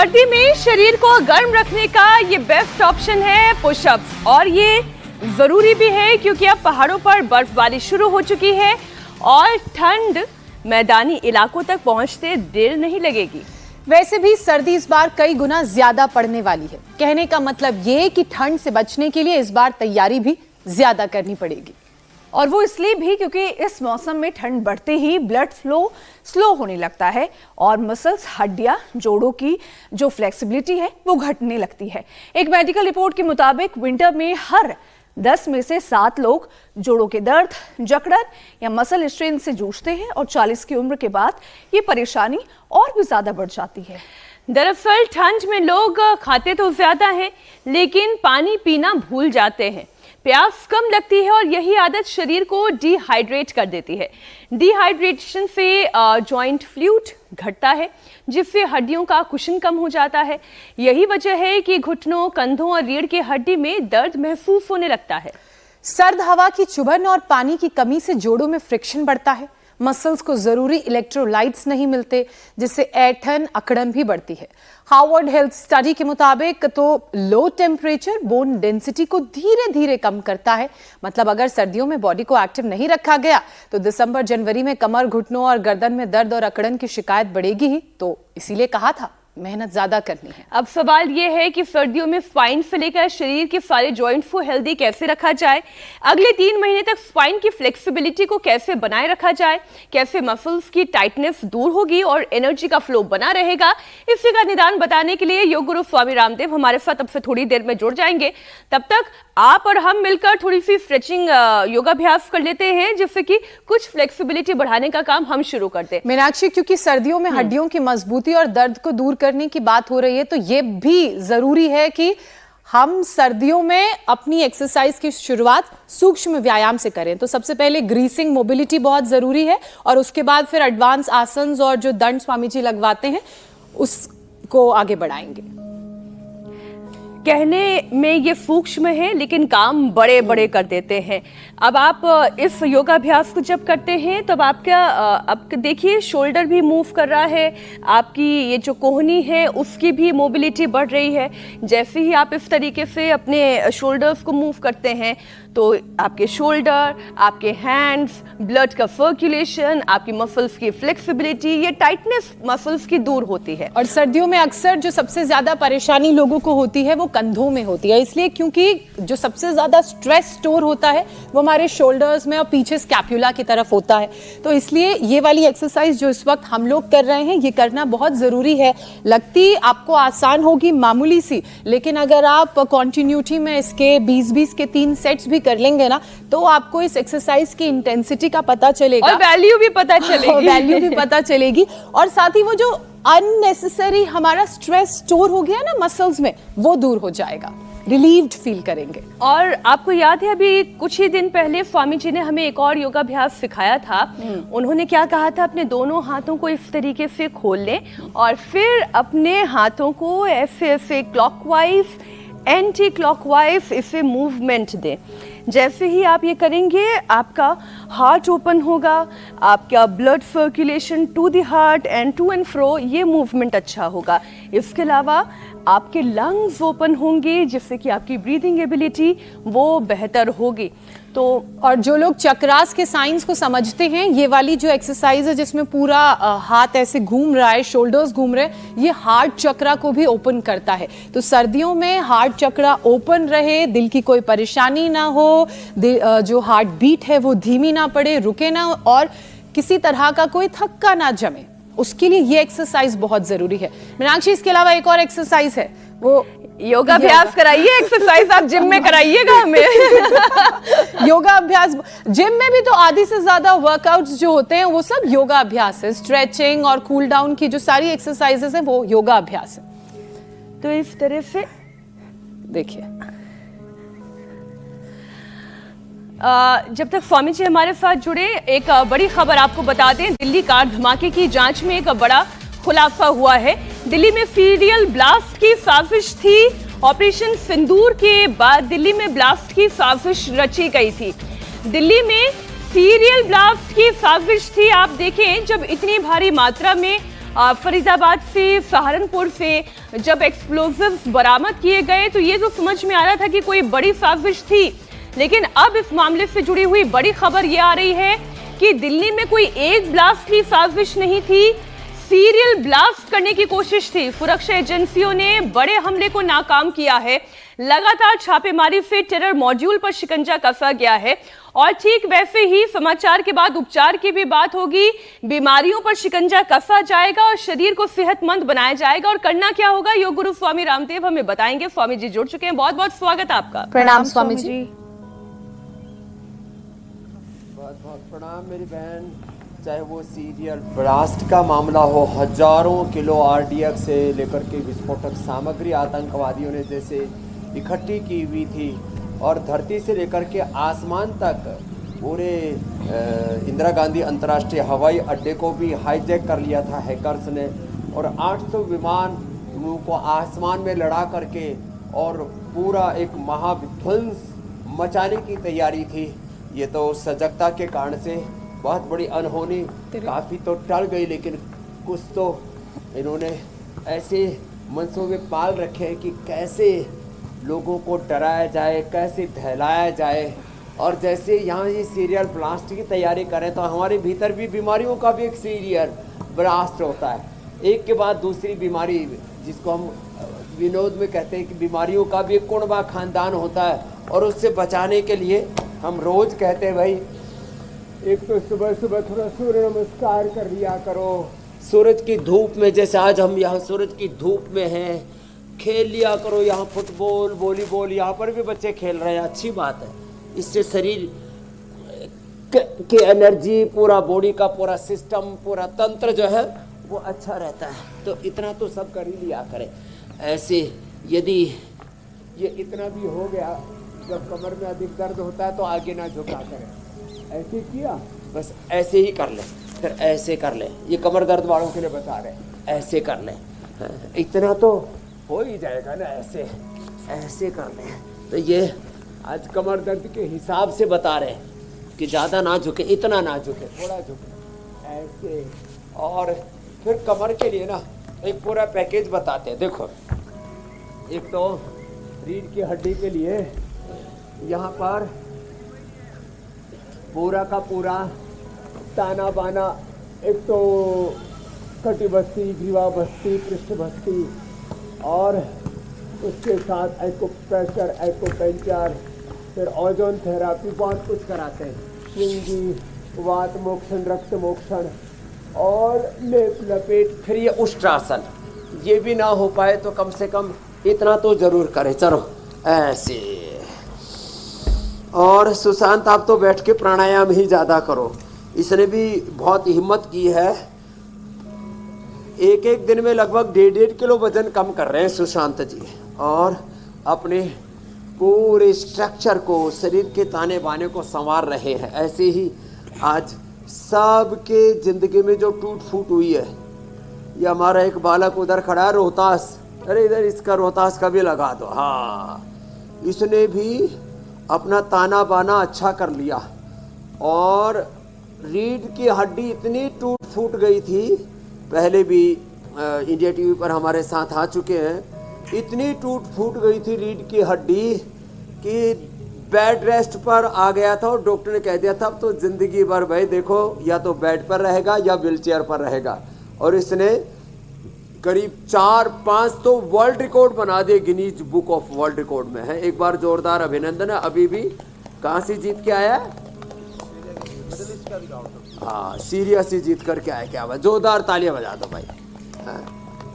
सर्दी में शरीर को गर्म रखने का ये बेस्ट ऑप्शन है पुशअप्स। और ये जरूरी भी है क्योंकि अब पहाड़ों पर बर्फबारी शुरू हो चुकी है और ठंड मैदानी इलाकों तक पहुंचते देर नहीं लगेगी। वैसे भी सर्दी इस बार कई गुना ज्यादा पड़ने वाली है। कहने का मतलब ये कि ठंड से बचने के लिए इस बार तैयारी भी ज्यादा करनी पड़ेगी। और वो इसलिए भी क्योंकि इस मौसम में ठंड बढ़ते ही ब्लड फ्लो स्लो होने लगता है और मसल्स, हड्डियां, जोड़ों की जो फ्लेक्सिबिलिटी है वो घटने लगती है। एक मेडिकल रिपोर्ट के मुताबिक विंटर में हर 10 में से 7 लोग जोड़ों के दर्द, जकड़न या मसल स्ट्रेन से जूझते हैं और 40 की उम्र के बाद ये परेशानी और भी ज्यादा बढ़ जाती है। दरअसल ठंड में लोग खाते तो ज्यादा हैं लेकिन पानी पीना भूल जाते हैं। प्यास कम लगती है और यही आदत शरीर को डिहाइड्रेट कर देती है। डिहाइड्रेशन से जॉइंट फ्लूइड घटता है जिससे हड्डियों का कुशन कम हो जाता है। यही वजह है कि घुटनों, कंधों और रीढ़ की हड्डी में दर्द महसूस होने लगता है। सर्द हवा की चुभन और पानी की कमी से जोड़ों में फ्रिक्शन बढ़ता है। मसल्स को जरूरी इलेक्ट्रोलाइट्स नहीं मिलते जिससे ऐंठन, अकड़न भी बढ़ती है। हार्वर्ड हेल्थ स्टडी के मुताबिक तो लो टेम्परेचर बोन डेंसिटी को धीरे धीरे कम करता है। मतलब अगर सर्दियों में बॉडी को एक्टिव नहीं रखा गया तो दिसंबर जनवरी में कमर, घुटनों और गर्दन में दर्द और अकड़न की शिकायत बढ़ेगी ही। तो इसीलिए कहा था मेहनत ज्यादा करनी है। अब सवाल ये है कि सर्दियों में स्पाइन से लेकर शरीर के सारे जॉइंट्स को हेल्दी कैसे रखा जाए। अगले 3 महीने तक स्पाइन की फ्लेक्सिबिलिटी को कैसे बनाए रखा जाए, कैसे मसल्स की टाइटनेस दूर होगी और एनर्जी का फ्लो बना रहेगा, इसी का निदान बताने के लिए योग गुरु स्वामी रामदेव हमारे साथ अब से थोड़ी देर में जुड़ जाएंगे। तब तक आप और हम मिलकर थोड़ी सी स्ट्रेचिंग योगाभ्यास कर लेते हैं जिससे कि कुछ फ्लेक्सिबिलिटी बढ़ाने का काम हम शुरू करते हैं। मीनाक्षी, क्योंकि सर्दियों में हड्डियों की मजबूती और दर्द को दूर करने की बात हो रही है तो ये भी जरूरी है कि हम सर्दियों में अपनी एक्सरसाइज की शुरुआत सूक्ष्म व्यायाम से करें। तो सबसे पहले ग्रीसिंग, मोबिलिटी बहुत जरूरी है और उसके बाद फिर एडवांस आसन और जो दंड स्वामी जी लगवाते हैं उसको आगे बढ़ाएंगे। कहने में ये सूक्ष्म है लेकिन काम बड़े बड़े कर देते हैं। अब आप इस योगाभ्यास को जब करते हैं तब आप देखिए शोल्डर भी मूव कर रहा है, आपकी ये जो कोहनी है उसकी भी मोबिलिटी बढ़ रही है। जैसे ही आप इस तरीके से अपने शोल्डर्स को मूव करते हैं तो आपके शोल्डर, आपके हैंड्स, ब्लड का सर्कुलेशन, आपकी मसल्स की फ्लेक्सिबिलिटी, ये टाइटनेस मसल्स की दूर होती है। और सर्दियों में अक्सर जो सबसे ज्यादा परेशानी लोगों को होती है वो कंधों में होती है, इसलिए क्योंकि जो सबसे ज्यादा स्ट्रेस स्टोर होता है वो हमारे शोल्डर्स में और पीछे स्कैपुला की तरफ होता है। तो इसलिए ये वाली एक्सरसाइज जो इस वक्त हम लोग कर रहे हैं ये करना बहुत जरूरी है। लगती आपको आसान होगी, मामूली सी, लेकिन अगर आप कॉन्टिन्यूटी में इसके 20-20 के 3 सेट्स भी कर लेंगे ना तो आपको इस एक्सरसाइज की इंटेंसिटी का पता चलेगा और वैल्यू भी पता चलेगी और साथ ही वो जो अननेसेसरी हमारा स्ट्रेस स्टोर हो गया ना मसल्स में वो दूर हो जाएगा, रिलीव्ड फील करेंगे। और आपको याद है अभी कुछ ही दिन पहले स्वामी जी ने हमें एक और योगाभ्यास सिखाया था। उन्होंने क्या कहा था, अपने दोनों हाथों को इस तरीके से खोल लें और फिर अपने हाथों को ऐसे ऐसे क्लॉकवाइज, एंटी क्लॉकवाइज इसे मूवमेंट दें। जैसे ही आप ये करेंगे आपका हार्ट ओपन होगा, आपका blood circulation to the heart and to and fro ये मूवमेंट अच्छा होगा। इसके अलावा आपके लंग्स ओपन होंगे जिससे कि आपकी ब्रीदिंग एबिलिटी वो बेहतर होगी। तो और जो लोग चक्रास के साइंस को समझते हैं, ये वाली जो एक्सरसाइज है जिसमें पूरा हाथ ऐसे घूम रहा है, शोल्डर्स घूम रहे हैं, ये हार्ट चक्रा को भी ओपन करता है। तो सर्दियों में हार्ट चक्रा ओपन रहे, दिल की कोई परेशानी ना हो, जो हार्ट बीट है वो धीमी ना पड़े, रुके ना और किसी तरह का कोई थक्का ना जमे, उसके लिए ये एक्सरसाइज बहुत जरूरी है। मीनाक्षी, इसके अलावा एक और एक्सरसाइज है, वो योगाभ्यास कराइए, एक्सरसाइज आप जिम में कराइएगा हमें। योगा अभ्यास जिम में भी तो आधी से ज्यादा वर्कआउट्स जो होते हैं वो सब योगा अभ्यास है। स्ट्रेचिंग और कूल डाउन की जो सारी एक्सरसाइजेस है वो योगा अभ्यास है। तो इस तरह से देखिए, जब तक स्वामी जी हमारे साथ जुड़े, एक बड़ी खबर आपको बता दें। दिल्ली कार धमाके की जांच में एक बड़ा खुलासा हुआ है। दिल्ली में सीरियल ब्लास्ट की साजिश थी। ऑपरेशन सिंदूर के बाद दिल्ली में ब्लास्ट की साजिश रची गई थी। दिल्ली में सीरियल ब्लास्ट की साजिश थी। आप देखें, जब इतनी भारी मात्रा में फरीदाबाद से, सहारनपुर से जब एक्सप्लोजिव्स बरामद किए गए तो ये तो समझ में आ रहा था कि कोई बड़ी साजिश थी, लेकिन अब इस मामले से जुड़ी हुई बड़ी खबर ये आ रही है कि दिल्ली में कोई एक ब्लास्ट की साजिश नहीं थी, सीरियल ब्लास्ट करने की कोशिश थी। सुरक्षा एजेंसियों ने बड़े हमले को नाकाम किया है। लगातार छापेमारी से टेरर मॉड्यूल पर शिकंजा कसा गया है और ठीक वैसे ही समाचार के बाद उपचार की भी बात होगी। बीमारियों पर शिकंजा कसा जाएगा और शरीर को सेहतमंद बनाया जाएगा। और करना क्या होगा, योग गुरु स्वामी रामदेव हमें बताएंगे। स्वामी जी जुड़ चुके हैं, बहुत बहुत स्वागत आपका। प्रणाम स्वामी जी। बहुत बहुत प्रणाम मेरी बहन। चाहे वो सीरियल ब्लास्ट का मामला हो, हजारों किलो आरडीएक्स से लेकर के विस्फोटक सामग्री आतंकवादियों ने जैसे इकट्ठी की हुई थी और धरती से लेकर के आसमान तक पूरे इंदिरा गांधी अंतर्राष्ट्रीय हवाई अड्डे को भी हाईजैक कर लिया था हैकर्स ने और 800 विमानों को आसमान में लड़ा करके और पूरा एक महाविध्वंस मचाने की तैयारी थी। ये तो सजगता के कारण से बहुत बड़ी अनहोनी काफ़ी तो टल गई, लेकिन कुछ तो इन्होंने ऐसे मंसूबे पाल रखे हैं कि कैसे लोगों को डराया जाए, कैसे दहलाया जाए। और जैसे यहाँ ये सीरियल ब्लास्ट की तैयारी करें तो हमारे भीतर भी बीमारियों का भी एक सीरियल ब्लास्ट होता है, एक के बाद दूसरी बीमारी, जिसको हम विनोद में कहते हैं कि बीमारियों का भी एक कुणबा खानदान होता है। और उससे बचाने के लिए हम रोज़ कहते हैं भाई, एक तो सुबह सुबह थोड़ा सूर्य नमस्कार कर लिया करो, सूरज की धूप में, जैसे आज हम यहाँ सूरज की धूप में हैं, खेल लिया करो। यहाँ फुटबॉल, वॉलीबॉल यहाँ पर भी बच्चे खेल रहे हैं, अच्छी बात है। इससे शरीर की एनर्जी, पूरा बॉडी का पूरा सिस्टम, पूरा तंत्र जो है वो अच्छा रहता है। तो इतना तो सब कर ही लिया करें। ऐसे यदि ये इतना भी हो गया, जब कमर में अधिक दर्द होता है तो आगे ना झुका करें। ऐसे किया, बस ऐसे ही कर ले, फिर ऐसे कर ले। ये कमर दर्द वालों के लिए बता रहे, ऐसे कर ले, इतना तो हो ही जाएगा ना। ऐसे ऐसे कर ले। तो ये आज कमर दर्द के हिसाब से बता रहे कि ज़्यादा ना झुके, इतना ना झुके, थोड़ा झुके, ऐसे। और फिर कमर के लिए ना एक पूरा पैकेज बताते हैं। देखो, एक तो रीढ़ की हड्डी के लिए यहाँ पर पूरा का पूरा ताना बाना, एक तो कटिबस्ती, ग्रीवाबस्ती, पृष्ठबस्ती, और उसके साथ एक्यूप्रेशर, एक्यूपंक्चर, फिर ओजोन थेरापी, बहुत कुछ कराते हैं। श्रृंगी, वात मोक्षण, रक्त मोक्षण और लेप लपेट। फिर ये उष्ट्रासन, ये भी ना हो पाए तो कम से कम इतना तो जरूर करें। चलो ऐसे। और सुशांत, आप तो बैठ के प्राणायाम ही ज़्यादा करो। इसने भी बहुत हिम्मत की है, एक एक दिन में लगभग 1.5 किलो वजन कम कर रहे हैं सुशांत जी, और अपने पूरे स्ट्रक्चर को, शरीर के ताने बाने को संवार रहे हैं। ऐसे ही आज सबके ज़िंदगी में जो टूट फूट हुई है, ये हमारा एक बालक उधर खड़ा है, रोहतास, अरे इधर इसका रोहतास का भी लगा दो। हाँ, इसने भी अपना ताना बाना अच्छा कर लिया और रीढ़ की हड्डी इतनी टूट फूट गई थी, पहले भी इंडिया टीवी पर हमारे साथ आ चुके हैं, इतनी टूट फूट गई थी रीढ़ की हड्डी कि बेड रेस्ट पर आ गया था और डॉक्टर ने कह दिया था अब तो ज़िंदगी भर भाई देखो, या तो बेड पर रहेगा या व्हीलचेयर पर रहेगा। और इसने करीब 4-5 तो वर्ल्ड रिकॉर्ड बना दिए, Guinness book of world record में है। एक बार जोरदार अभिनंदन है। अभी भी कहाँ से जीत के आया है? हाँ, सीरिया से जीत करके आया। क्या बात, जोरदार तालियां बजा दो भाई।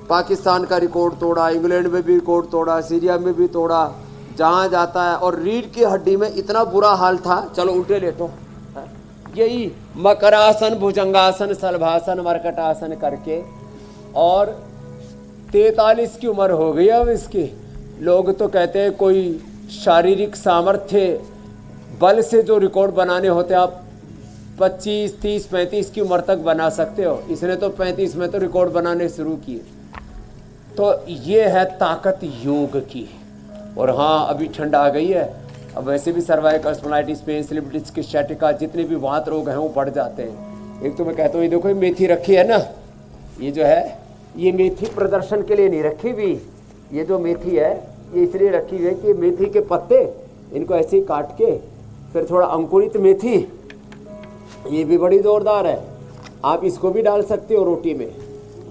पाकिस्तान का रिकॉर्ड तोड़ा, इंग्लैंड में भी रिकॉर्ड तोड़ा, सीरिया में भी तोड़ा, जहाँ जाता है। और रीढ़ की हड्डी में इतना बुरा हाल था, चलो उल्टे लेटो, यही मकरासन, भुजंगासन, सलभासन, मरकटासन करके, और 43 की उम्र हो गई अब इसकी। लोग तो कहते हैं कोई शारीरिक सामर्थ्य बल से जो रिकॉर्ड बनाने होते आप 25, 30, 35 की उम्र तक बना सकते हो। इसने तो 35 में तो रिकॉर्ड बनाने शुरू किए। तो ये है ताकत योग की। और हाँ, अभी ठंड आ गई है, अब वैसे भी cervical spondylitis, pain, slip disc, स्ciatica, जितने भी वात रोग हैं वो बढ़ जाते हैं। एक तो मैं कहता हूँ, ये देखो ये मेथी रखी है ना, ये जो है ये मेथी प्रदर्शन के लिए नहीं रखी हुई, ये जो मेथी है ये इसलिए रखी हुई है कि मेथी के पत्ते इनको ऐसे ही काट के फिर थोड़ा अंकुरित मेथी, ये भी बड़ी जोरदार है। आप इसको भी डाल सकते हो रोटी में,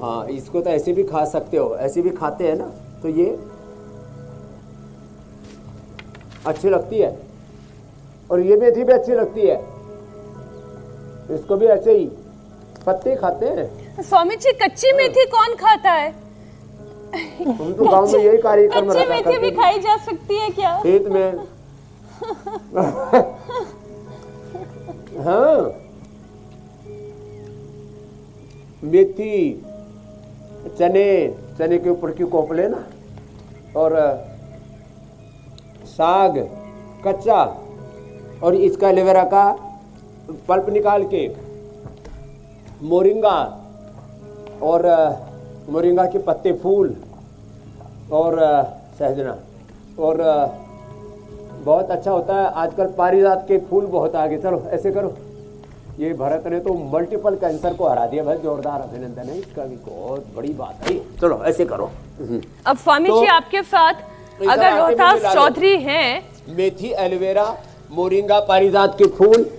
हाँ इसको तो ऐसे भी खा सकते हो, ऐसे भी खाते हैं ना, तो ये अच्छी लगती है। और ये मेथी भी अच्छी लगती है, इसको भी ऐसे ही पत्ते खाते हैं। स्वामी जी कच्ची मेथी कौन खाता है? हम तो गांव में यही कार्यक्रम कच्ची रखा मेथी करते भी थे। खाई जा सकती है क्या? खेत में हाँ मेथी, चने के ऊपर की कोपले ना, और साग कच्चा, और इसका एलोवेरा का पल्प निकाल के, मोरिंगा और मोरिंगा के पत्ते फूल और सहजना, और बहुत अच्छा होता है। आजकल पारिजात के फूल बहुत आगे। चलो ऐसे करो, ये भरत ने तो मल्टीपल कैंसर को हरा दिया भाई, जोरदार अभिनंदन है इसका भी, बहुत बड़ी बात है। चलो ऐसे करो। अब स्वामी तो जी आपके साथ इधर अगर आके भी रोहतास मिला लो। चौधरी हैं मेथी, एलोवेरा, मोरिंगा, पारिजात के फूल,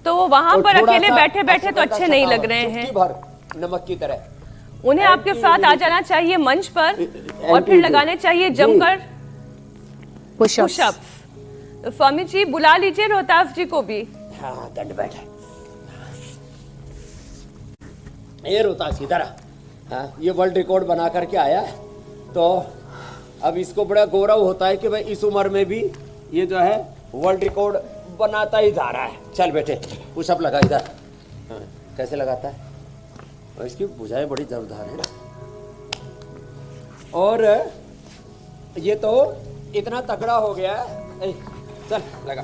तो वो वहां और पर थोड़ा अकेले सा बैठे बैठे तो अश्वगंधा अच्छे नहीं लग शतावर, रहे चुटकी हैं। भर नमक की तरह। उन्हें आपके साथ आ जाना चाहिए मंच पर और फिर लगाने चाहिए जमकर पुशअप्स। पुशअप्स। तो स्वामी जी बुला लीजिए रोहतास जी को भी। हाँ दंड बैठे। ये रोहतास इधर आ। हाँ ये वर्ल्ड रिकॉर्ड बना करके आया है, तो अब इसको बड़ा गौरव होता है कि भाई इस उम्र में भी ये जो है वर्ल्ड रिकॉर्ड बनाता ही जा रहा है। चल बेटे पुशअप लगा इधर। हाँ कैसे लगाता है, और इसकी भुजाएं बड़ी जोरदार है ना, और ये तो इतना तगड़ा हो गया है। ए, चल लगा।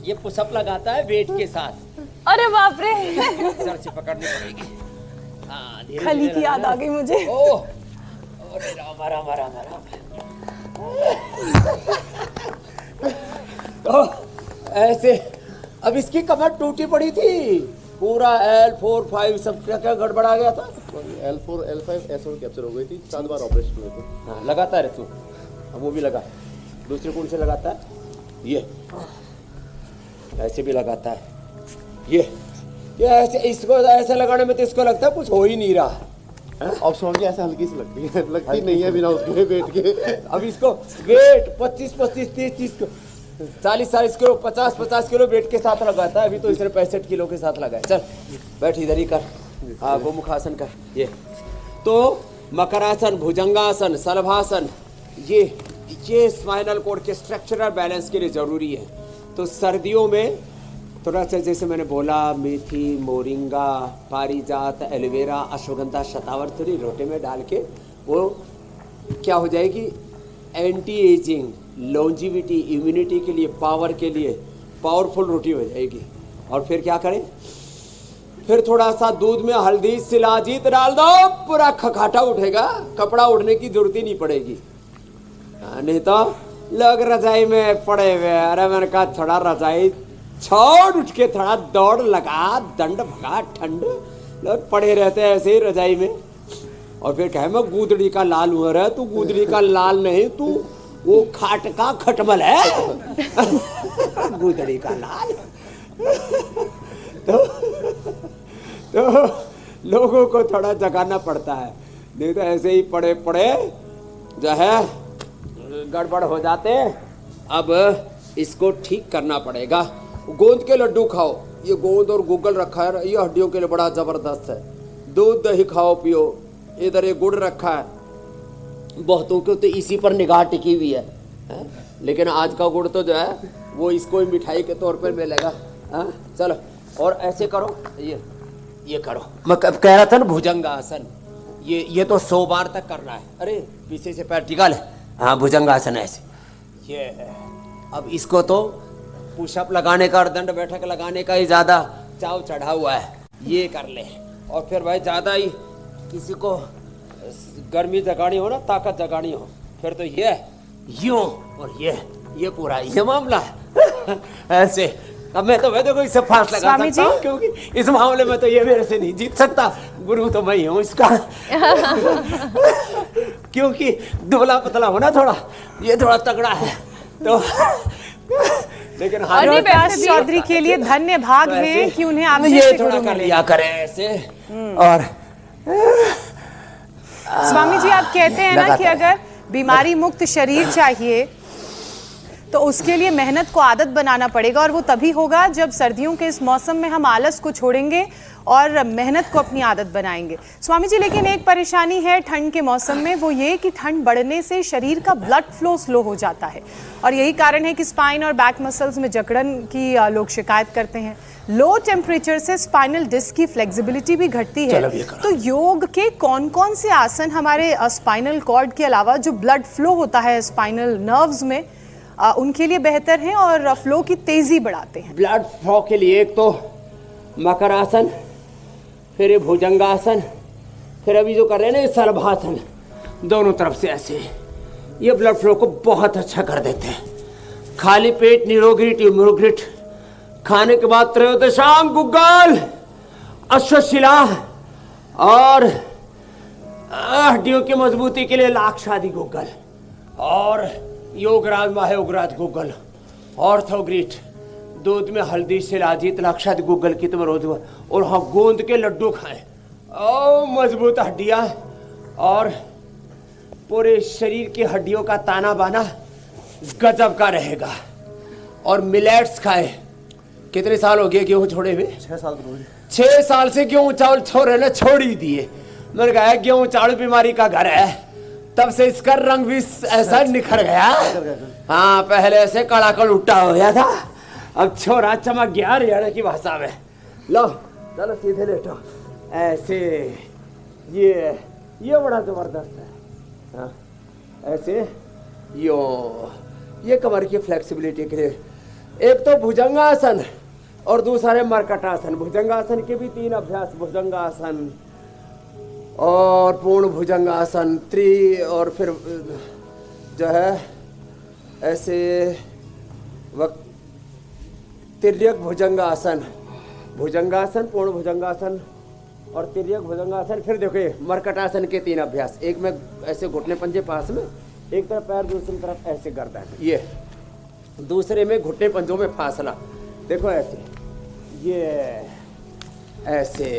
ये पुशअप लगाता है वेट के साथ। अरे बाप रे, सर से पकड़नी पड़ेगी। हाँ धीरे खली धीरे की याद लगाना। आ गई मुझे। ओह अरे राम राम राम राम। तो ऐसे अब इसकी कमर टूटी पड़ी थी, पूरा L4 5 सब क्या क्या गड़बड़ा गया था। L4 L5 S1 कैप्चर हो गई थी, 7 बार ऑपरेशन हुए थे। हाँ लगाता है तू, अब वो भी लगा। दूसरे कौन से लगाता है, ये ऐसे भी लगाता है। ये ऐसे, इसको ऐसे लगाने में तो इसको लगता है कुछ हो ही नहीं रहा। अब समझ गया, ऐसे हल्की सी लगती है, लगती नहीं है बिना उसके वेट के। अब इसको वेट 25 30 को 40 किलो 50 किलो वेट के साथ लगाता है। अभी तो इसने 65 किलो के साथ लगाया। चल बैठ इधर ही कर, हाँ गोमुखासन कर। ये तो मकरासन, भुजंगासन, सलभासन, ये स्पाइनल कॉर्ड के स्ट्रक्चरल बैलेंस के लिए जरूरी है। तो सर्दियों में थोड़ा सा जैसे मैंने बोला, मेथी, मोरिंगा, पारिजात, एलोवेरा, अश्वगंधा, शतावर थोड़ी रोटी में डाल के, वो क्या हो जाएगी, एंटी एजिंग, लॉन्जिविटी, इम्यूनिटी के लिए, पावर के लिए पावरफुल रोटी हो जाएगी। और फिर क्या करें, फिर थोड़ा सा दूध में हल्दी, शिलाजीत डाल दो, पूरा खखाटा उठेगा, कपड़ा उड़ने की जरूरत ही नहीं पड़ेगी। नहीं तो लोग रजाई में पड़े हुए, अरे मैंने कहा थोड़ा रजाई छोड़, उठ के थोड़ा दौड़ लगा, दंड भगा, ठंड, लोग पड़े रहते हैं ऐसे ही रजाई में। और फिर कहे मैं गूदड़ी का लाल हुआ रहा, तू गूदड़ी का लाल नहीं, तू वो खाट का खटमल है। गूदड़ी का लाल। तो लोगों को थोड़ा जगाना पड़ता है, नहीं तो ऐसे ही पड़े पड़े जो है गड़बड़ हो जाते। अब इसको ठीक करना पड़ेगा। गोंद के लड्डू खाओ, ये गोंद और गूगल रखा है, ये हड्डियों के लिए बड़ा जबरदस्त है। दूध दही खाओ पियो, इधर ये गुड़ रखा है। बहुतों को तो इसी पर निगाह टिकी हुई है, लेकिन आज का गुड़ तो जो है वो इसको ही मिठाई के तौर पर मिलेगा। चलो और ऐसे करो, ये करो। मैं कह रहा था ना भुजंगासन, ये तो 100 बार तक करना है। अरे पीछे से पैर टिका ले, हाँ भुजंगासन ऐसे। ये अब इसको तो पुशअप लगाने का और दंड बैठक लगाने का ही ज्यादा चाव चढ़ा हुआ है, ये कर ले। और फिर भाई ज्यादा ही किसी को गर्मी जगानी हो ना, ताकत जगानी हो, फिर तो ये यूं और ये पूरा ये मामला है। ऐसे अब मैं तो देखो इससे फास्ट लगा स्वामी सकता हूँ, क्योंकि इस मामले में तो ये मेरे से नहीं जीत सकता, गुरु तो मैं ही हूँ इसका। क्योंकि दुबला पतला होना थोड़ा, ये थोड़ा तगड़ा है तो लेकिन और ये रोहतास वैसे भी- चौधरी के लिए धन्य भाग तो है ऐसे कि उन्हें आप ये जैसे थोड़ा गुरु कर मिले। लिया करें ऐसे। और स्वामी जी आप कहते हैं ना कि लगातार। अगर बीमारी मुक्त शरीर चाहिए तो उसके लिए मेहनत को आदत बनाना पड़ेगा, और वो तभी होगा जब सर्दियों के इस मौसम में हम आलस को छोड़ेंगे और मेहनत को अपनी आदत बनाएंगे। स्वामी जी लेकिन एक परेशानी है ठंड के मौसम में, वो ये कि ठंड बढ़ने से शरीर का ब्लड फ्लो स्लो हो जाता है, और यही कारण है कि स्पाइन और बैक मसल्स में जकड़न की लोग शिकायत करते हैं। लो टेम्परेचर से स्पाइनल डिस्क की फ्लेक्सिबिलिटी भी घटती है। तो योग के कौन कौन से आसन हमारे स्पाइनल कॉर्ड के अलावा जो ब्लड फ्लो होता है स्पाइनल नर्व्स में उनके लिए बेहतर हैं और फ्लो की तेजी बढ़ाते हैं? ब्लड फ्लो के लिए एक तो मकर आसन, फिर ये भुजंगासन, फिर अभी जो कर रहे हैं ना ये सलभासन, दोनों तरफ से ऐसे, ये ब्लड फ्लो को बहुत अच्छा कर देते हैं। खाली पेट निरोगी ट्यूमरोग्रिट, खाने के बाद त्रयोदशांग गुग्गल, अश्वशिला, और हड्डियों की मजबूती के लिए लाक्षादि गुग्गल, और योगराज माहेउग्राज गुग्गल, ऑर्थोग्रिट, दूध में हल्दी शिलाजीत लाक्षादि गुग्गल की तुम रोज, और हाँ गोंद के लड्डू खाएं, और मजबूत हड्डियां और पूरे शरीर की हड्डियों का ताना बाना गजब का रहेगा। और मिलेट्स खाएं। कितने साल हो गए गेहूं छोड़े हुए? 6 साल तो रोज 6 साल से गेहूं चावल छोड़ ही दिए। मैंने कहा गेहूं चावल बीमारी का घर है, तब से इसका रंग भी ऐसा निखर गया। हाँ पहले ऐसे कड़ाकड़ उल्टा हो गया था, अब छोरा चमक गया हरियाणा की भाषा में। लो चलो सीधे लेटो ऐसे, ये बड़ा जबरदस्त है। हाँ, ऐसे ये कमर की फ्लेक्सिबिलिटी के लिए एक तो भुजंगासन और दूसरा है मरकटासन। भुजंगासन के भी 3 अभ्यास, भुजंगासन और पूर्ण भुजंगासन, और फिर जो है ऐसे तिर्यक भुजंगासन, भुजंगासन, पूर्ण भुजंगासन और तिर्यक भुजंगासन। फिर देखिए मरकटासन के 3 अभ्यास, एक में ऐसे घुटने पंजे पास में, एक तरफ पैर दूसरी तरफ ऐसे गर्दन, ये दूसरे में घुटने पंजों में फासला, देखो ऐसे, ये ऐसे।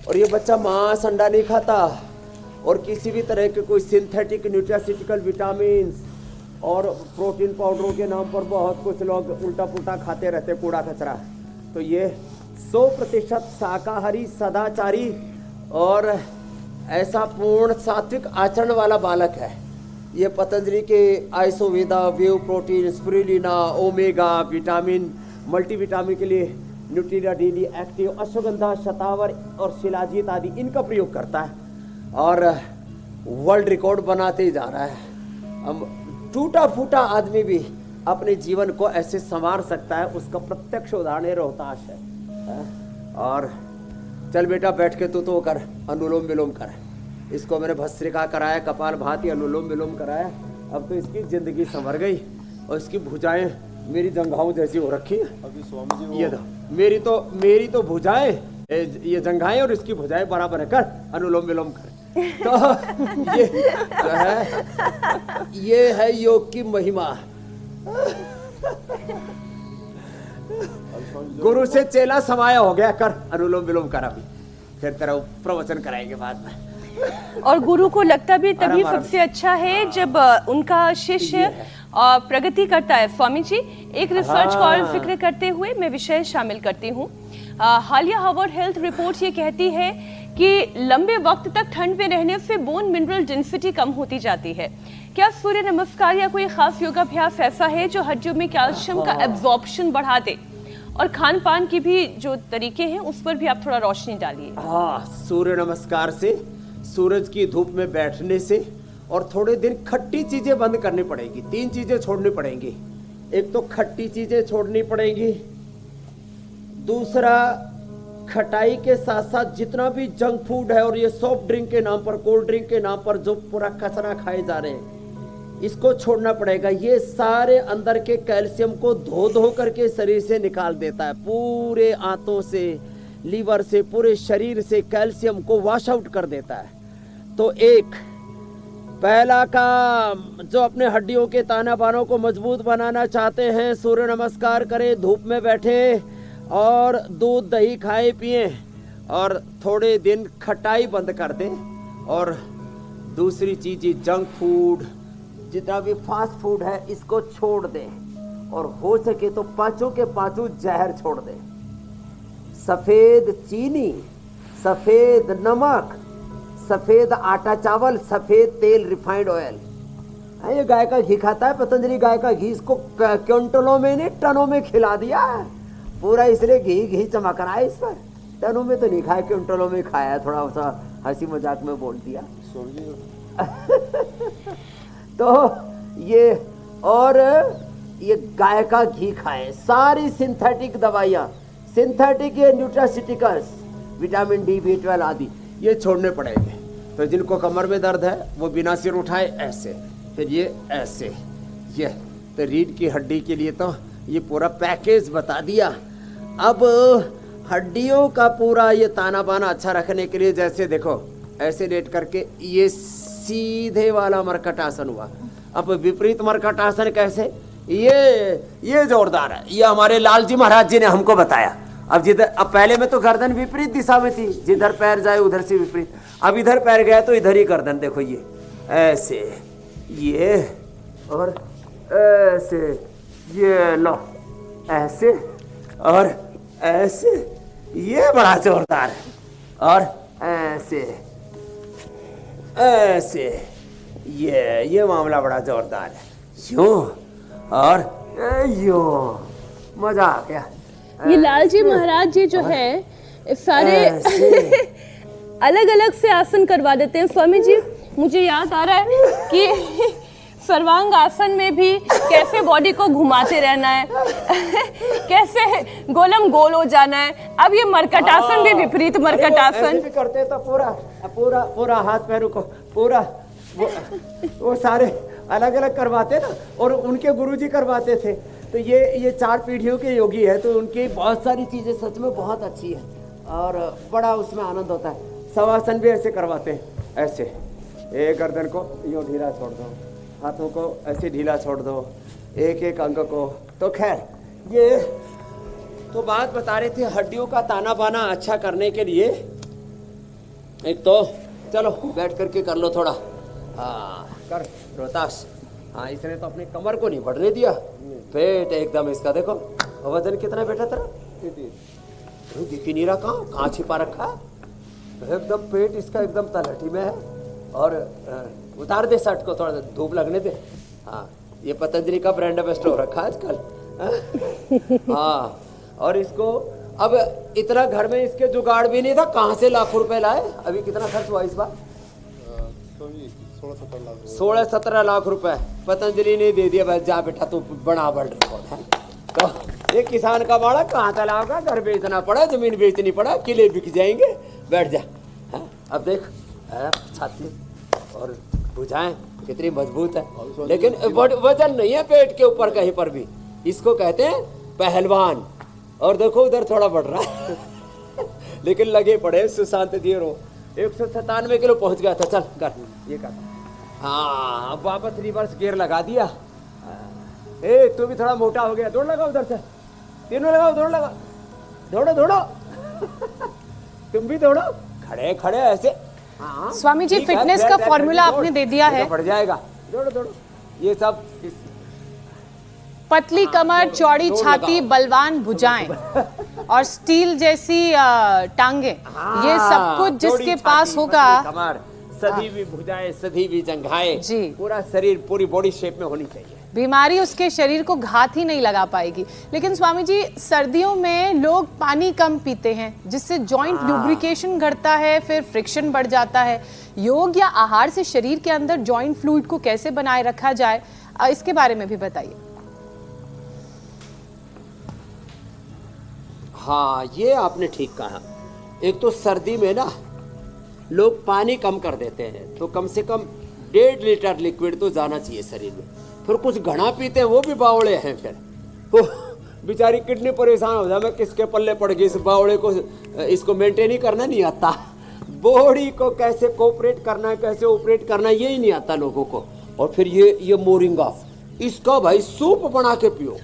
और ये बच्चा मांस अंडा नहीं खाता और किसी भी तरह के कोई सिंथेटिक न्यूट्रास्यूटिकल विटामिन और प्रोटीन पाउडरों के नाम पर बहुत कुछ लोग उल्टा पुल्टा खाते रहते कूड़ा कचरा। तो ये 100% शाकाहारी सदाचारी और ऐसा पूर्ण सात्विक आचरण वाला बालक है। ये पतंजलि के आइसोवेदा, whey protein, spirulina, omega vitamin, multivitamin के लिए Nutrilite daily active, ashwagandha, shatavar और शिलाजीत आदि इनका प्रयोग करता है और वर्ल्ड रिकॉर्ड बनाते ही जा रहा है। अब टूटा फूटा आदमी भी अपने जीवन को ऐसे संवार सकता है, उसका प्रत्यक्ष उदाहरण रोहतास है। और चल बेटा बैठ के तू तो कर, अनुलोम विलोम कर। इसको मैंने भस्त्रिका कराया, कपाल भाती, अनुलोम विलोम कराया। अब तो इसकी जिंदगी संवर गई और इसकी भुजाएं मेरी जंघाओं जैसी हो रखी है। अभी स्वामी जी ये दो मेरी तो भुजाएं, ये जंघाएं और इसकी भुजाएं बराबर है, कर अनुलोम विलोम कर। तो ये जो है ये है योग की महिमा। गुरु से चेला समाया हो गया, कर अनुलोम विलोम कर। अभी फिर तेरा प्रवचन कराएंगे बाद में। और गुरु को लगता भी तभी आराम आराम सबसे अच्छा है जब उनका शिष्य प्रगति करता है। स्वामी जी एक रिसर्च का और जिक्र करते हुए मैं विषय शामिल करती हूँ। हालिया हार्वर्ड हेल्थ रिपोर्ट ये कहती है कि लंबे वक्त तक ठंड में रहने से बोन मिनरल डेंसिटी कम होती जाती है। क्या सूर्य नमस्कार या कोई खास योगाभ्यास ऐसा है जो हड्डियों में कैल्शियम का एब्जॉर्प्शन बढ़ा दे? और खान पान की भी जो तरीके हैं उस पर भी आप थोड़ा रोशनी डालिए। हाँ, सूर्य नमस्कार से, सूरज की धूप में बैठने से, और थोड़े दिन खट्टी चीजें बंद करनी पड़ेगी। 3 चीजें छोड़नी पड़ेंगी। एक तो खट्टी चीजें छोड़नी पड़ेगी, दूसरा खटाई के साथ साथ जितना भी जंक फूड है और ये सॉफ्ट ड्रिंक के नाम पर, कोल्ड ड्रिंक के नाम पर जो पूरा कचरा खाए जा रहे हैं, इसको छोड़ना पड़ेगा। ये सारे अंदर के कैल्शियम को धो धो करके शरीर से निकाल देता है, पूरे आंतों से, लीवर से, पूरे शरीर से कैल्शियम को वॉश आउट कर देता है। तो एक पहला काम, जो अपने हड्डियों के ताना बानों को मजबूत बनाना चाहते हैं, सूर्य नमस्कार करें, धूप में बैठें और दूध दही खाए पिए और थोड़े दिन खटाई बंद कर दें। और दूसरी चीज़, जंक फूड, जितना भी फास्ट फूड है, इसको छोड़ दें और हो सके तो पांचों के पांचों जहर छोड़ दें। सफ़ेद चीनी, सफ़ेद नमक, सफ़ेद आटा चावल, सफ़ेद तेल, रिफाइंड ऑयल। ये गाय का घी खाता है पतंजलि, गाय का घी, इसको क्विंटलों में नहीं टनों में खिला दिया पूरा, इसलिए घी घी चमक रहा है इस पर। टनों में तो नहीं खाया, क्विंटलों में खाया, थोड़ा सा हंसी मजाक में बोल दिया। तो ये, और ये गाय का घी खाएं। सारी सिंथेटिक दवाइयाँ, सिंथेटिक ये न्यूट्रासिटिकल्स, विटामिन डी, B12 आदि, ये छोड़ने पड़ेंगे। तो जिनको कमर में दर्द है वो बिना सिर उठाए ऐसे, फिर ये ऐसे, ये तो रीढ़ की हड्डी के लिए तो ये पूरा पैकेज बता दिया। अब हड्डियों का पूरा ये ताना बाना अच्छा रखने के लिए, जैसे देखो ऐसे लेट करके, ये सीधे वाला मरकटासन हुआ। अब विपरीत मरकटासन कैसे, ये जोरदार है, ये हमारे लालजी महाराज जी ने हमको बताया। अब पहले में तो गर्दन विपरीत दिशा में थी, जिधर पैर जाए उधर से विपरीत। अब इधर पैर गया तो इधर ही गर्दन, देखो ये ऐसे, ये और ऐसे, ये लो ऐसे और ऐसे, ये बड़ा जोरदार है। और ऐसे ऐसे, ये मामला बड़ा जोरदार है। यूं और यूं, मजा आ गया। ये लालजी महाराज जी जो है सारे अलग अलग से आसन करवा देते हैं। स्वामी जी, मुझे याद आ रहा है कि सर्वांग आसन में भी कैसे बॉडी को घुमाते रहना है, कैसे गोलम गोल हो जाना है। अब ये मरकटासन भी विपरीत मरकटासन भी करते तो पूरा पूरा पूरा हाथ पैरों को पूरा वो सारे अलग अलग करवाते ना, और उनके गुरुजी करवाते थे। तो ये 4 पीढ़ियों के योगी है, तो उनकी बहुत सारी चीज़ें सच में बहुत अच्छी है और बड़ा उसमें आनंद होता है। शवासन भी ऐसे करवाते हैं, ऐसे एक गर्दन को यूँ ढीला छोड़ दो, हाथों को ऐसे ढीला छोड़ दो, एक एक अंग को। तो खैर, ये तो बात बता रहे थे हड्डियों का ताना बाना अच्छा करने के लिए। एक तो चलो बैठ करके कर लो थोड़ा, हाँ कर रोहतास। हाँ, इसने तो अपनी कमर को नहीं बढ़ने दिया, पेट एकदम इसका देखो। वजन कितना बेटा तेरा? दिख ही नहीं रहा, कहाँ छिपा रखा है, एकदम पेट इसका एकदम तलहटी में है। और उतार दे शर्ट को, थोड़ा धूप लगने दे। हाँ, ये पतंजलि का ब्रांड एम्बेसडर हो रखा है आजकल। हाँ, और इसको अब इतना घर में इसके जुगाड़ भी नहीं था, कहाँ से लाखों रुपए लाए? अभी कितना खर्च हुआ इस बार? 16-17 लाख रुपए पतंजलि ने दे दिया। भाई जा बेटा, तू बड़ा वर्ल्ड रिकॉर्ड है। तो ये किसान का बाड़ा कहाँ चलाओगा? घर बेचना पड़ा, जमीन बेचनी पड़ा, किले बिक जाएंगे। बैठ जा। हाँ, अब देख छाती और भुजाएं कितनी मजबूत है, लेकिन वजन नहीं है पेट के ऊपर कहीं पर भी। इसको कहते हैं पहलवान। और देखो उधर थोड़ा बढ़ रहा है लेकिन लगे पड़े। सुशांत जी रो 197 किलो पहुंच गया था। चल कर ये कर। हाँ, अब वापस रिवर्स गियर लगा दिया। ए तू भी थोड़ा मोटा हो गया, दौड़ लगा उधर से, तीनों लगाओ, दौड़ लगा, दौड़ो दौड़ो तुम भी दौड़ो, खड़े खड़े ऐसे। हाँ, स्वामी जी, फिटनेस का फॉर्मूला आपने दे दिया है, बढ़ जाएगा। दौड़ो दौड़ो, ये सब पतली कमर, चौड़ी छाती, बलवान भुजाएं और स्टील जैसी टांगे, ये सब कुछ जिसके पास होगा, कमर, सधी भी भुजाएं, सधी भी जंघाएं, जी, पूरा शरीर पूरी बॉडी शेप में होनी चाहिए। बीमारी उसके शरीर को घात ही नहीं लगा पाएगी। लेकिन स्वामी जी, सर्दियों में लोग पानी कम पीते हैं, जिससे जॉइंट लुब्रिकेशन घटता है, फिर फ्रिक्शन बढ़ जाता है। योग या आहार से शरीर के अंदर जॉइंट फ्लूइड को कैसे बनाए रखा जाए, इसके बारे में भी बताइए। हाँ, ये आपने ठीक कहा। एक तो सर्दी में ना लोग पानी कम कर देते हैं, तो कम से कम 1.5 लीटर लिक्विड तो जाना चाहिए शरीर में। फिर कुछ घना पीते हैं वो भी बावड़े हैं, फिर वो बेचारी किडनी परेशान हो जाए, मैं किसके पल्ले पड़ गई, इस बावड़े को इसको मेंटेन ही करना नहीं आता, बॉडी को कैसे कोऑपरेट करना है, कैसे ऑपरेट करना है, यही नहीं आता लोगों को। और फिर ये मोरिंगा, इसका भाई सूप बना के पियो,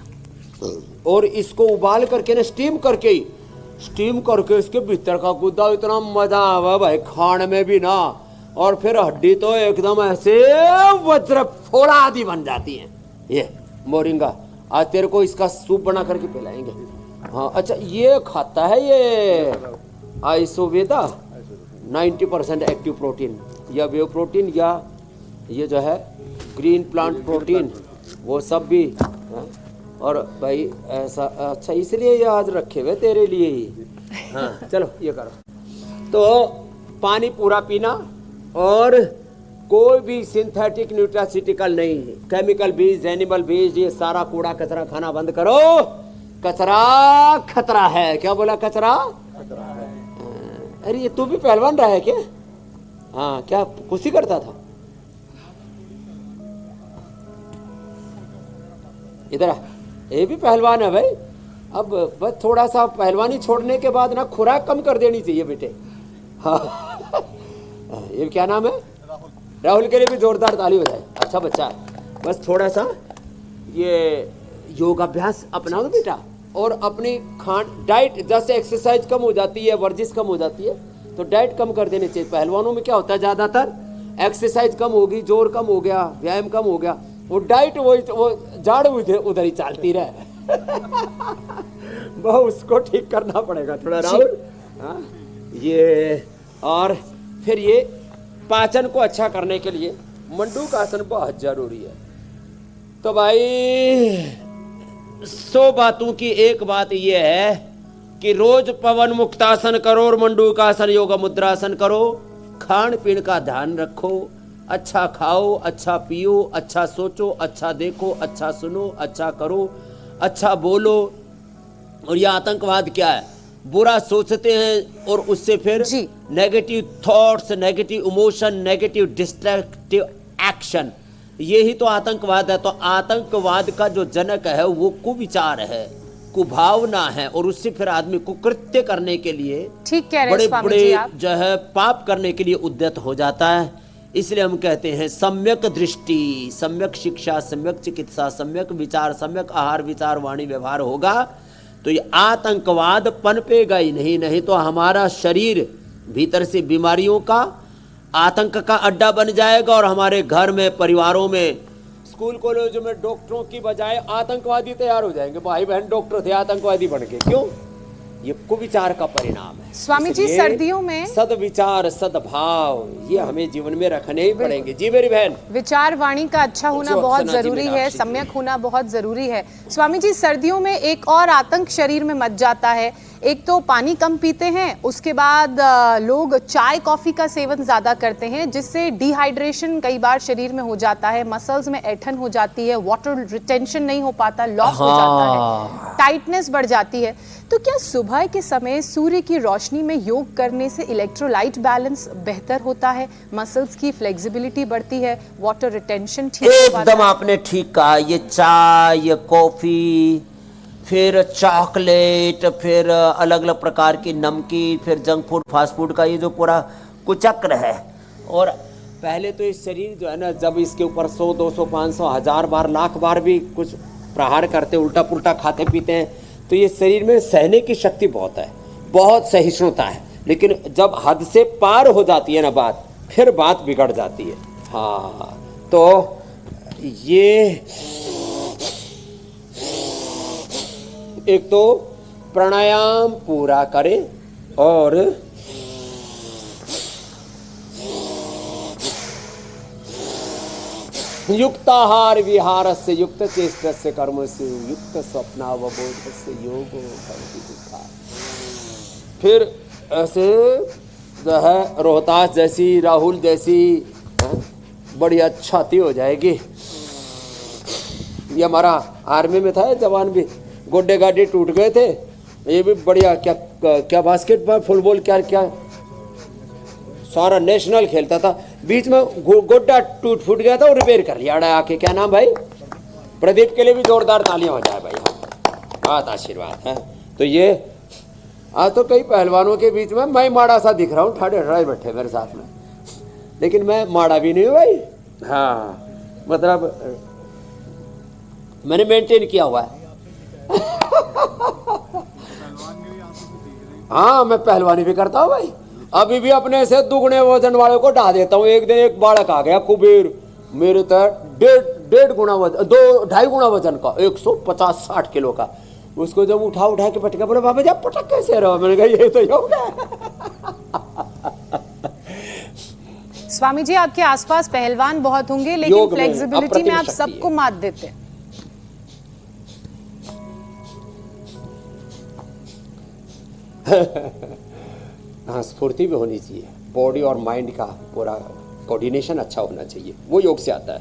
और इसको उबाल करके ना स्टीम करके इसके भीतर का गुद्दा, इतना मजा आवा भाई खाने में भी ना, और फिर हड्डी तो एकदम ऐसे वज्र फोड़ा आदि बन जाती है। ये मोरिंगा आज तेरे को इसका सूप बना करके पिलाएंगे। हाँ अच्छा, ये खाता है ये आइसोवेदा 90% एक्टिव प्रोटीन या वेव प्रोटीन या ये जो है ग्रीन प्लांट प्रोटीन, वो सब भी हाँ? और भाई ऐसा अच्छा, इसलिए ये आज रखे हुए तेरे लिए ही। हाँ चलो ये करो, तो पानी पूरा पीना, और कोई भी सिंथेटिक न्यूट्रासिटिकल नहीं, केमिकल बीज, एनिमल बीज, ये सारा कूड़ा कचरा खाना बंद करो। कचरा खतरा है। क्या बोला? कचरा खतरा है। अरे ये तू भी पहलवान रहा है क्या? हाँ, क्या कुश्ती करता था? इधर आ, ये भी पहलवान है भाई। अब बस थोड़ा सा पहलवानी छोड़ने के बाद ना खुराक कम कर देनी चाहिए बेटे। हाँ ये क्या नाम है? राहुल के लिए भी जोरदार ताली हो जाए। अच्छा बच्चा है, बस थोड़ा सा ये योगाभ्यास अपनाओ बेटा, और अपनी डाइट, जैसे एक्सरसाइज कम हो जाती है, वर्जिश कम हो जाती है, तो डाइट कम कर देनी चाहिए। पहलवानों में क्या होता है, ज़्यादातर एक्सरसाइज कम होगी, जोर कम हो गया, व्यायाम कम हो गया, वो डाइट वो जाड़ उधर ही चलती रहे। बहुत उसको ठीक करना पड़ेगा थोड़ा राहुल। हाँ ये, और फिर ये पाचन को अच्छा करने के लिए मंडूकासन बहुत जरूरी है। तो भाई 100 बातों की एक बात यह है कि रोज पवन मुक्तासन करो और मंडूकासन योगा मुद्रासन करो। खान पीन का ध्यान रखो, अच्छा खाओ, अच्छा पियो, अच्छा सोचो, अच्छा देखो, अच्छा सुनो, अच्छा करो, अच्छा बोलो। और यह आतंकवाद क्या है? बुरा सोचते हैं और उससे फिर negative thoughts, negative emotion, negative destructive action, यही तो आतंकवाद है। तो आतंकवाद का जो जनक है वो कुविचार है, कुभावना है, और उससे फिर आदमी कुकृत्य करने के लिए, ठीक कह रहे बड़े स्वामी बड़े जी आप, जो है पाप करने के लिए उद्यत हो जाता है। इसलिए हम कहते हैं सम्यक दृष्टि, सम्यक शिक्षा, सम्यक चिकित्सा, सम्यक विचार, सम्यक आहार विचार वाणी व्यवहार होगा तो ये आतंकवाद पनपेगा ही नहीं। नहीं तो हमारा शरीर भीतर से बीमारियों का, आतंक का अड्डा बन जाएगा, और हमारे घर में, परिवारों में, स्कूल कॉलेजों में डॉक्टरों की बजाय आतंकवादी तैयार हो जाएंगे। भाई बहन डॉक्टर थे, आतंकवादी बन के। क्यों? ये कुविचार का परिणाम है। स्वामी जी सर्दियों में सद्विचार, सद्भाव, ये हमें जीवन में रखने ही पड़ेंगे। जी मेरी बहन, विचार वाणी का अच्छा होना बहुत जरूरी है, सम्यक होना बहुत जरूरी है। स्वामी जी सर्दियों में एक और आतंक शरीर में मच जाता है। एक तो पानी कम पीते हैं, उसके बाद लोग चाय कॉफी का सेवन ज्यादा करते हैं, जिससे डिहाइड्रेशन कई बार शरीर में हो जाता है, मसल्स में ऐंठन हो जाती है, वाटर रिटेंशन नहीं हो पाता, लॉस हो जाता है, टाइटनेस बढ़ जाती है। तो क्या सुबह के समय सूर्य की रोशनी में योग करने से इलेक्ट्रोलाइट बैलेंस बेहतर होता है, मसल्स की फ्लेक्सिबिलिटी बढ़ती है, वाटर रिटेंशन ठीक हो पाता है? एकदम आपने ठीक कहा। ये चाय, ये कॉफी, फिर चॉकलेट, फिर अलग अलग प्रकार की नमकीन, फिर जंक फूड, फास्ट फूड का ये जो पूरा कुचक्र है। और पहले तो इस शरीर जो है ना, जब इसके ऊपर 100, 200, 500, 1000 बार, लाख बार भी कुछ प्रहार करते, उल्टा पुल्टा खाते पीते हैं, तो ये शरीर में सहने की शक्ति बहुत है, बहुत सहिष्णुता है। लेकिन जब हद से पार हो जाती है ना बात, फिर बात बिगड़ जाती है। हाँ तो ये एक तो प्राणायाम पूरा करें, और युक्ताहार विहार से, युक्त चेष्ट से, कर्म से, युक्त स्वप्नावबोध से योगो भवति दुःखा। फिर ऐसे जो है रोहतास जैसी, राहुल जैसी बढ़िया छाती हो जाएगी। ये हमारा आर्मी में था जवान भी, गोड्डे गाड्डे टूट गए थे, ये भी बढ़िया क्या बास्केटबॉल, फुटबॉल, क्या सारा नेशनल खेलता था, बीच में गोड्डा टूट फूट गया था और रिपेयर कर लिया आके। क्या नाम भाई? प्रदीप के लिए भी जोरदार तालियां हो जाए भाई, बहुत आशीर्वाद है। तो ये आज तो कई पहलवानों के बीच में मैं माड़ा सा दिख रहा हूँ, ठाड़े ठाड़े बैठे मेरे साथ में, लेकिन मैं माड़ा भी नहीं हूँ भाई। हाँ मतलब मैंने मेंटेन किया हुआ है। हाँ मैं पहलवानी भी करता हूँ भाई, अभी भी अपने से दुगने वजन वाले को ढा देता हूँ। एक दिन एक बालक आ गया कुबेर, मेरे तक डेढ़ गुना वजन, 2-2.5 गुना वजन का, 150-60 किलो का। उसको जब उठा के पटका, बोले बाबा जी आप पटक कैसे रहो? मैंने कहा ये तो योग है। स्वामी जी आपके आसपास पहलवान बहुत होंगे, लेकिन फ्लेक्सिबिलिटी में आप सबको मात देते हैं। हाँ स्फूर्ति भी होनी चाहिए, बॉडी और माइंड का पूरा कोऑर्डिनेशन अच्छा होना चाहिए, वो योग से आता है।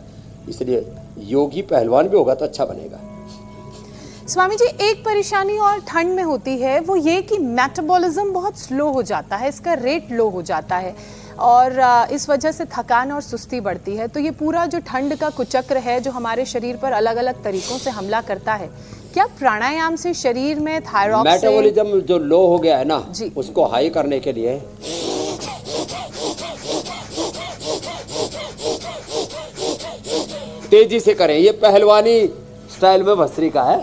इसलिए योगी पहलवान भी होगा तो अच्छा बनेगा। स्वामी जी एक परेशानी और ठंड में होती है, वो ये कि मेटाबॉलिज्म बहुत स्लो हो जाता है, इसका रेट लो हो जाता है और इस वजह से थकान और सुस्ती बढ़ती है। तो ये पूरा जो ठंड का कुचक्र है जो हमारे शरीर पर अलग अलग तरीकों से हमला करता है, क्या प्राणायाम से शरीर में थायराइड मेटाबॉलिज्म जो लो हो गया है ना जी, उसको हाई करने के लिए तेजी से करें। ये पहलवानी स्टाइल में भस्त्रिका है,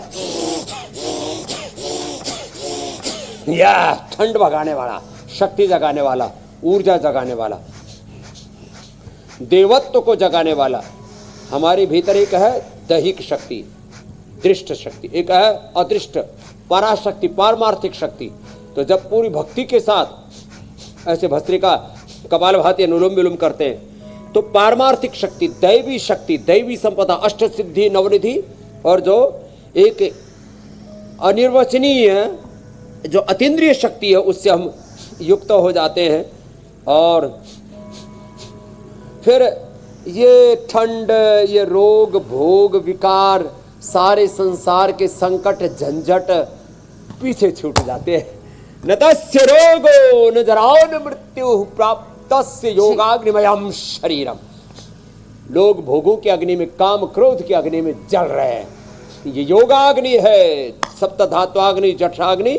या ठंड भगाने वाला, शक्ति जगाने वाला, ऊर्जा जगाने वाला, देवत्व को जगाने वाला। हमारे भीतर एक है दैहिक शक्ति, दृष्ट शक्ति, एक है अदृष्ट पराशक्ति, पारमार्थिक शक्ति। तो जब पूरी भक्ति के साथ ऐसे भस्त्रिका कपालभाति अनुलोम विलोम करते हैं तो पारमार्थिक शक्ति, दैवी संपदा, अष्ट सिद्धि नवनिधि और जो एक अनिर्वचनीय जो अतीन्द्रिय शक्ति है उससे हम युक्त हो जाते हैं। और फिर ये ठंड, ये रोग भोग विकार, सारे संसार के संकट झंझट पीछे छूट जाते हैं। न तस्य रोगो न जराओ न मृत्यु प्राप्तस्य योगाग्निमयम् शरीरम। लोग भोगों की अग्नि में, काम क्रोध की अग्नि में जल रहे हैं। ये योगाग्नि है, सप्त धात्वाग्नि, जठराग्नि,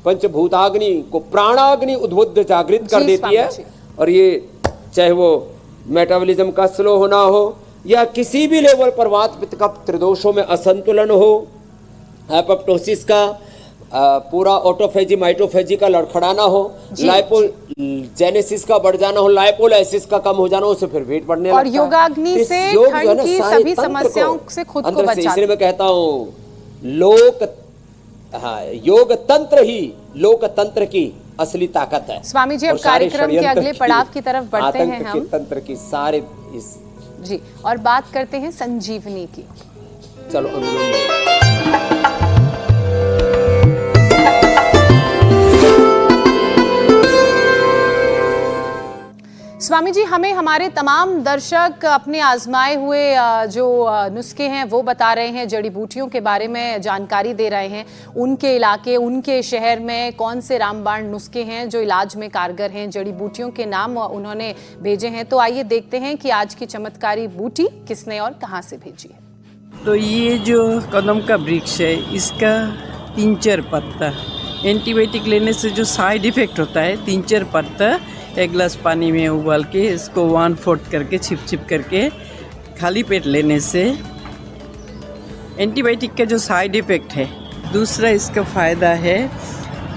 पंचभूताग्नि को प्राणाग्नि उद्बुद्ध जागृत कर देती है। और ये चाहे वो मेटाबॉलिज्म का स्लो होना हो या किसी भी लेवल पर वात पित्त का त्रिदोषों में असंतुलन हो, एपोप्टोसिस का पूरा ऑटोफेजी माइटोफेजी का लड़खड़ाना हो, लाइपोजेनेसिस का बढ़ जाना हो, लाइपोलाइसिस का कम हो जाना हो, उससे फिर वेट बढ़ने लगता है। और योगाग्नि से ठंड की सभी समस्याओं से खुद को बचाते हैं। इसलिए मैं कहता हूँ योग तंत्र ही लोकतंत्र की असली ताकत है। स्वामी जी अब कार्यक्रम के अगले पड़ाव की तरफ बढ़ते हैं हम, तंत्र की सारे इस जी, और बात करते हैं संजीवनी की। चलो स्वामी जी हमें हमारे तमाम दर्शक अपने आजमाए हुए जो नुस्खे हैं वो बता रहे हैं, जड़ी बूटियों के बारे में जानकारी दे रहे हैं। उनके इलाके, उनके शहर में कौन से रामबाण नुस्खे हैं जो इलाज में कारगर हैं, जड़ी बूटियों के नाम उन्होंने भेजे हैं। तो आइए देखते हैं कि आज की चमत्कारी बूटी किसने और कहाँ से भेजी है। तो ये जो कदम का वृक्ष है, इसका 3-4 पत्ता, एंटीबायोटिक लेने से जो साइड इफ़ेक्ट होता है, 3-4 पत्ता एक गिलास पानी में उबाल के इसको 1/4 करके छिप करके खाली पेट लेने से एंटीबायोटिक का जो साइड इफ़ेक्ट है। दूसरा इसका फ़ायदा है,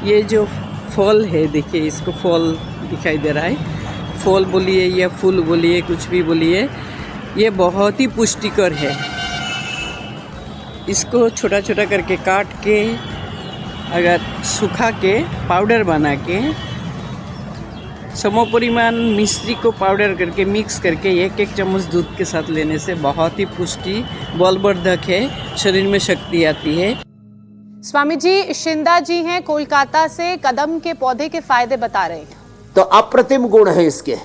ये जो फल है, देखिए इसको फल दिखाई दे रहा है, फल बोलिए या फूल बोलिए, कुछ भी बोलिए, ये बहुत ही पुष्टिकर है। इसको छोटा छोटा करके काट के अगर सुखा के पाउडर बना के समपरिमाण मिश्री को पाउडर करके मिक्स करके 1-1 चम्मच दूध के साथ लेने से बहुत ही पुष्टि बलवर्धक है, शरीर में शक्ति आती है। स्वामी जी शिंदा जी हैं कोलकाता से, कदम के पौधे के फायदे बता रहे हैं। तो अप्रतिम गुण है इसके,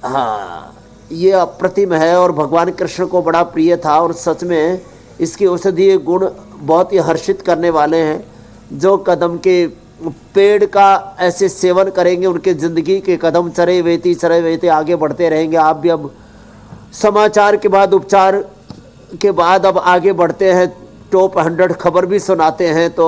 हाँ ये अप्रतिम है और भगवान कृष्ण को बड़ा प्रिय था और सच में इसके औषधीय गुण बहुत ही हर्षित करने वाले हैं। जो कदम के पेड़ का ऐसे सेवन करेंगे, उनके ज़िंदगी के कदम चरे वेती आगे बढ़ते रहेंगे। आप भी अब समाचार के बाद उपचार के बाद अब आगे बढ़ते हैं, टॉप 100 खबर भी सुनाते हैं, तो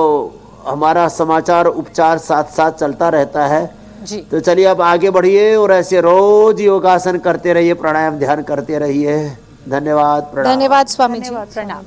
हमारा समाचार उपचार साथ साथ चलता रहता है जी। तो चलिए अब आगे बढ़िए और ऐसे रोज योगासन करते रहिए, प्राणायाम ध्यान करते रहिए। धन्यवाद, प्रणाम। धन्यवाद स्वामी जी। प्रणाम।